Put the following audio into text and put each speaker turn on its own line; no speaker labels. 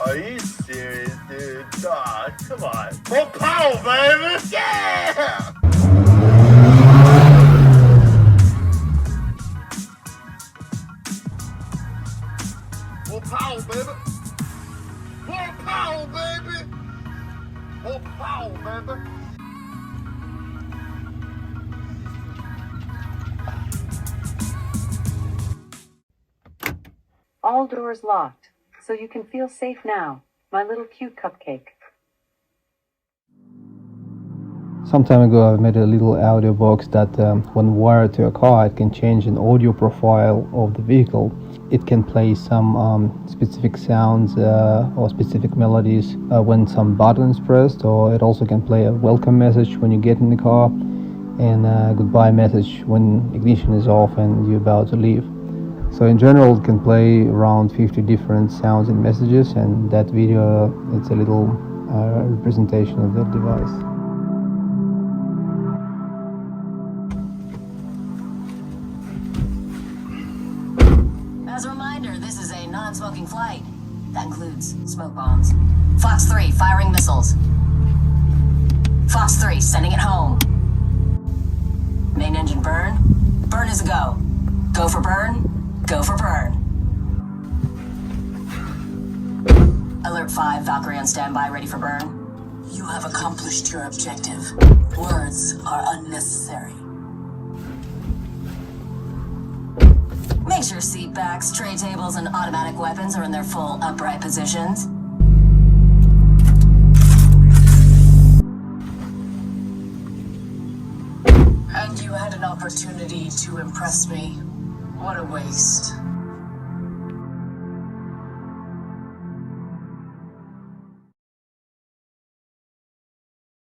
Are you serious, dude? Dog, come on. More power, baby! Yeah! More power, baby! More power, baby! More power, baby!
All doors locked, so you can feel safe now, my little cute cupcake.
Some time ago I made a little audio box that when wired to a car it can change an audio profile of the vehicle. It can play some specific sounds or specific melodies when some button is pressed, or it also can play a welcome message when you get in the car and a goodbye message when ignition is off and you're about to leave. So in general it can play around 50 different sounds and messages, and that video it's a little representation of that device.
As a reminder, this is a non-smoking flight. That includes smoke bombs. Fox 3, firing missiles. Fox 3, sending it home. Main engine burn. Burn is a go. Go for burn. Go for burn. Alert 5, Valkyrie on standby, ready for burn. You have accomplished your objective. Words are unnecessary. Make sure seat backs, tray tables, and automatic weapons are in their full upright positions. And you had an opportunity to impress me. What a waste.